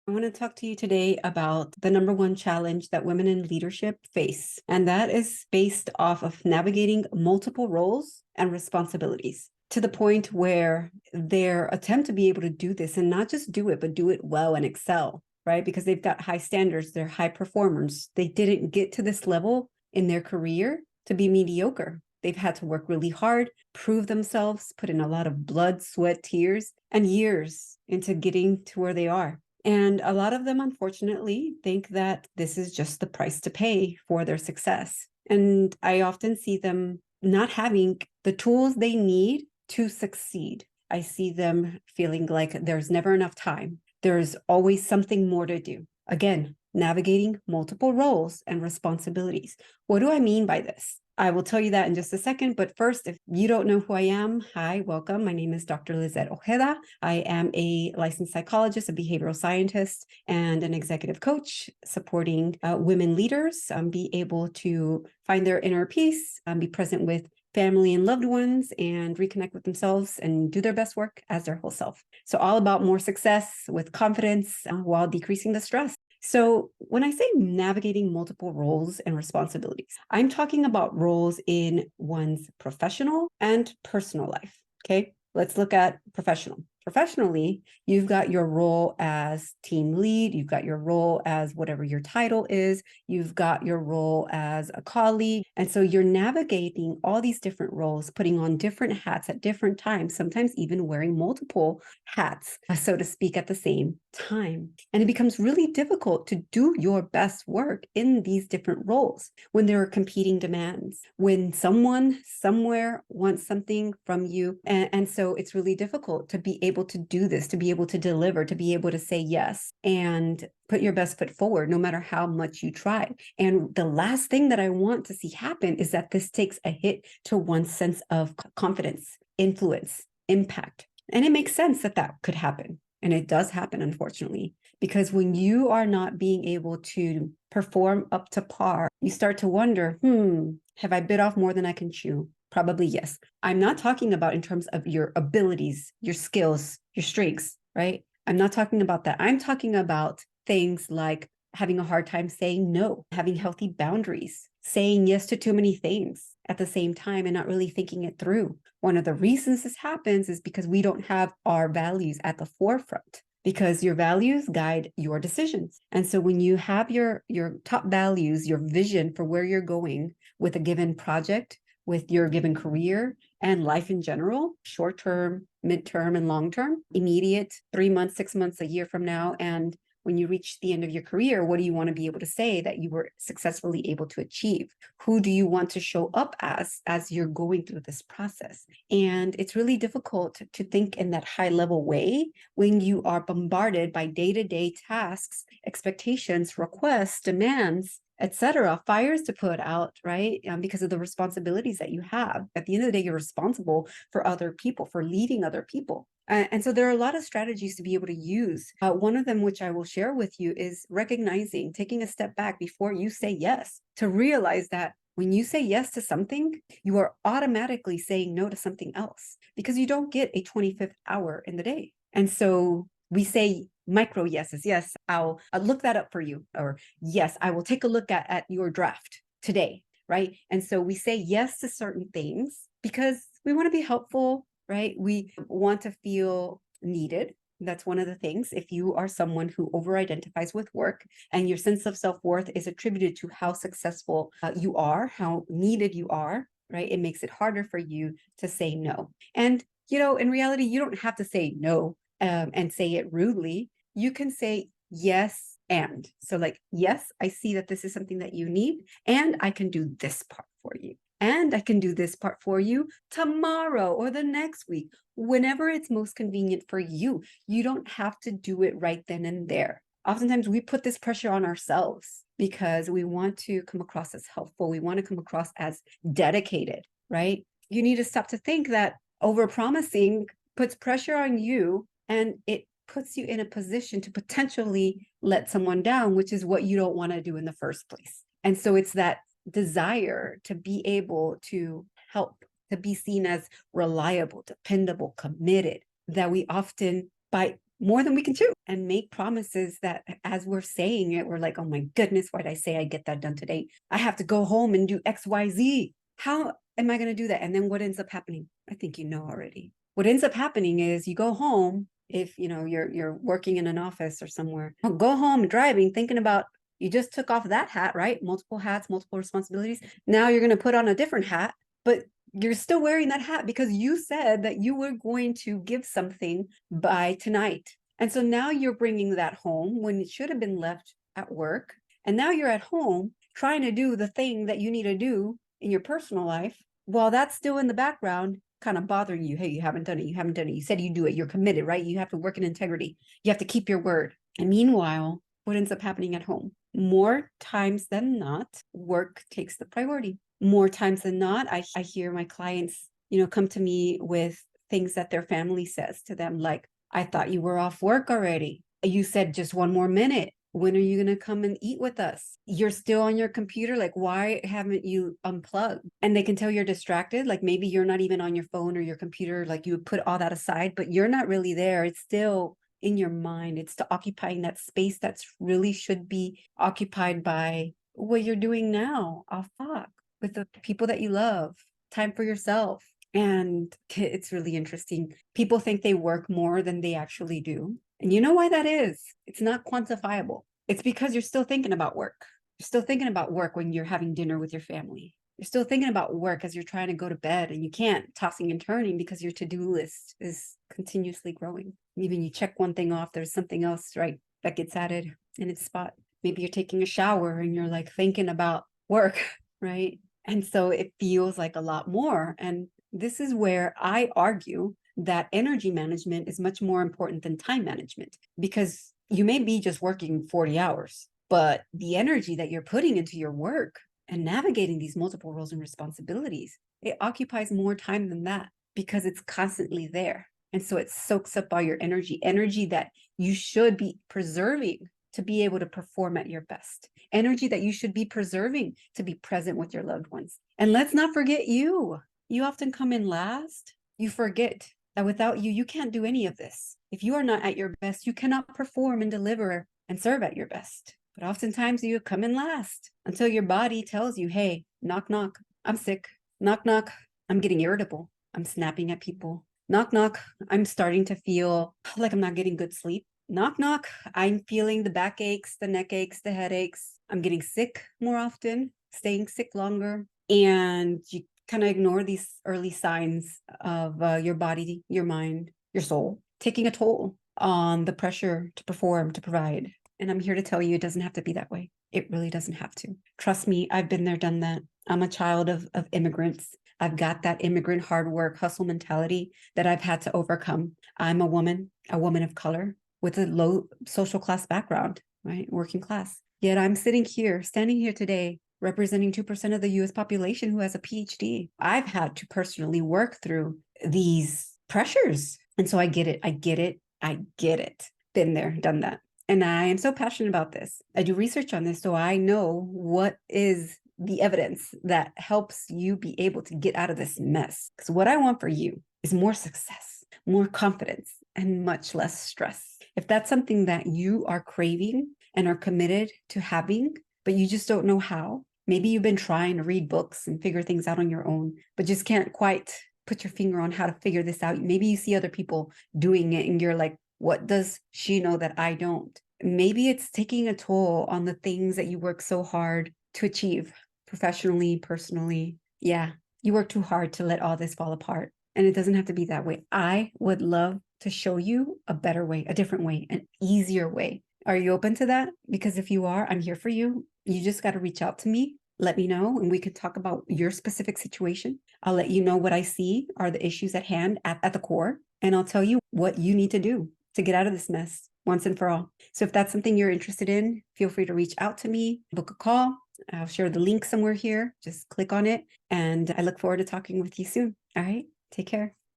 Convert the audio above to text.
I want to talk to you today about the number one challenge that women in leadership face, and that is based off of navigating multiple roles and responsibilities to the point where their attempt to be able to do this and not just do it, but do it well and excel, right? Because they've got high standards, they're high performers. They didn't get to this level in their career to be mediocre. They've had to work really hard, prove themselves, put in a lot of blood, sweat, tears, and years into getting to where they are. And a lot of them, unfortunately, think that this is just the price to pay for their success. And I often see them not having the tools they need to succeed. I see them feeling like there's never enough time. There's always something more to do. Again, navigating multiple roles and responsibilities. What do I mean by this? I will tell you that in just a second. But first, if you don't know who I am, hi, welcome. My name is Dr. Lizette Ojeda. I am a licensed psychologist, a behavioral scientist, and an executive coach supporting women leaders be able to find their inner peace, be present with family and loved ones, and reconnect with themselves and do their best work as their whole self. So all about more success with confidence while decreasing the stress. So when I say navigating multiple roles and responsibilities, I'm talking about roles in one's professional and personal life. Okay, let's look at professional. Professionally, you've got your role as team lead, you've got your role as whatever your title is, you've got your role as a colleague. And so you're navigating all these different roles, putting on different hats at different times, sometimes even wearing multiple hats, so to speak, at the same time. And it becomes really difficult to do your best work in these different roles when there are competing demands, when someone somewhere wants something from you. And so it's really difficult to be able to do this, to be able to deliver, to be able to say yes and put your best foot forward, no matter how much you try. And the last thing that I want to see happen is that this takes a hit to one's sense of confidence, influence, impact. And it makes sense that that could happen. And it does happen, unfortunately, because when you are not being able to perform up to par, you start to wonder, have I bit off more than I can chew? Probably yes. I'm not talking about in terms of your abilities, your skills, your strengths, right? I'm not talking about that. I'm talking about things like having a hard time saying no, having healthy boundaries, saying yes to too many things at the same time and not really thinking it through. One of the reasons this happens is because we don't have our values at the forefront, because your values guide your decisions. And so when you have your top values, your vision for where you're going with a given project, with your given career and life in general, short term, midterm, and long term, immediate, 3 months, 6 months, a year from now, and when you reach the end of your career, what do you want to be able to say that you were successfully able to achieve? Who do you want to show up as you're going through this process? And it's really difficult to think in that high level way when you are bombarded by day-to-day tasks, expectations, requests, demands, etc., fires to put out, right? Because of the responsibilities that you have. At the end of the day, you're responsible for other people, for leading other people. And so there are a lot of strategies to be able to use. One of them, which I will share with you, is recognizing, taking a step back before you say yes, to realize that when you say yes to something, you are automatically saying no to something else because you don't get a 25th hour in the day. And so we say micro yeses. Yes, I'll look that up for you. Or yes, I will take a look at your draft today, right? And so we say yes to certain things because we want to be helpful, right? We want to feel needed. That's one of the things. If you are someone who over-identifies with work and your sense of self-worth is attributed to how successful you are, how needed you are, right? It makes it harder for you to say no. And, in reality, you don't have to say no and say it rudely. You can say yes and. So like, yes, I see that this is something that you need, and I can do this part for you. And I can do this part for you tomorrow or the next week, whenever it's most convenient for you. You don't have to do it right then and there. Oftentimes we put this pressure on ourselves because we want to come across as helpful. We want to come across as dedicated, right? You need to stop to think that overpromising puts pressure on you and it puts you in a position to potentially let someone down, which is what you don't want to do in the first place. And so it's that desire to be able to help, to be seen as reliable, dependable, committed, that we often, by more than we can chew, and make promises that as we're saying it, we're like, oh my goodness, why did I say I get that done today? I have to go home and do XYZ. How am I going to do that? And then what ends up happening? I think you know already. What ends up happening is you go home, if you're working in an office or somewhere, go home driving, thinking about, you just took off that hat, right? Multiple hats, multiple responsibilities. Now you're going to put on a different hat, but you're still wearing that hat because you said that you were going to give something by tonight. And so now you're bringing that home when it should have been left at work. And now you're at home trying to do the thing that you need to do in your personal life while that's still in the background, kind of bothering you. Hey, you haven't done it. You haven't done it. You said you do it. You're committed, right? You have to work in integrity. You have to keep your word. And meanwhile, what ends up happening at home? More times than not, work takes the priority. More times than not, I hear my clients, come to me with things that their family says to them, like, I thought you were off work already. You said just one more minute. When are you going to come and eat with us? You're still on your computer. Like, why haven't you unplugged? And they can tell you're distracted. Like maybe you're not even on your phone or your computer. Like you put all that aside, but you're not really there. It's still in your mind. It's to occupying that space that's really should be occupied by what you're doing now. Off talk with the people that you love, time for yourself. And it's really interesting. People think they work more than they actually do. And you know why that is? It's not quantifiable. It's because you're still thinking about work. You're still thinking about work when you're having dinner with your family. You're still thinking about work as you're trying to go to bed, and you can't, tossing and turning because your to-do list is continuously growing. Even you check one thing off, there's something else, right, that gets added in its spot. Maybe you're taking a shower and you're like thinking about work, right? And so it feels like a lot more. And this is where I argue that energy management is much more important than time management, because you may be just working 40 hours, but the energy that you're putting into your work and navigating these multiple roles and responsibilities, it occupies more time than that because it's constantly there. And so it soaks up all your energy that you should be preserving to be able to perform at your best, energy that you should be preserving to be present with your loved ones. And let's not forget you. You often come in last. You forget that without you, you can't do any of this. If you are not at your best, you cannot perform and deliver and serve at your best. But oftentimes you come in last until your body tells you, hey, knock, knock, I'm sick. Knock, knock, I'm getting irritable. I'm snapping at people. Knock, knock, I'm starting to feel like I'm not getting good sleep. Knock, knock, I'm feeling the back aches, the neck aches, the headaches. I'm getting sick more often, staying sick longer. And you kind of ignore these early signs of your body, your mind, your soul taking a toll on the pressure to perform, to provide. And I'm here to tell you it doesn't have to be that way. It really doesn't have to. Trust me, I've been there, done that. I'm a child of immigrants. I've got that immigrant hard work, hustle mentality that I've had to overcome. I'm a woman of color with a low social class background, right? Working class. Yet I'm standing here today, representing 2% of the US population who has a PhD. I've had to personally work through these pressures. And so I get it. Been there, done that. And I am so passionate about this. I do research on this, so I know what is the evidence that helps you be able to get out of this mess. Because what I want for you is more success, more confidence, and much less stress. If that's something that you are craving and are committed to having, but you just don't know how, maybe you've been trying to read books and figure things out on your own, but just can't quite put your finger on how to figure this out. Maybe you see other people doing it and you're like, what does she know that I don't? Maybe it's taking a toll on the things that you work so hard to achieve professionally, personally. Yeah, you work too hard to let all this fall apart. And it doesn't have to be that way. I would love to show you a better way, a different way, an easier way. Are you open to that? Because if you are, I'm here for you. You just got to reach out to me. Let me know, and we could talk about your specific situation. I'll let you know what I see are the issues at hand at the core, and I'll tell you what you need to do to get out of this mess once and for all. So if that's something you're interested in, feel free to reach out to me, book a call. I'll share the link somewhere here. Just click on it, and I look forward to talking with you soon. All right, take care.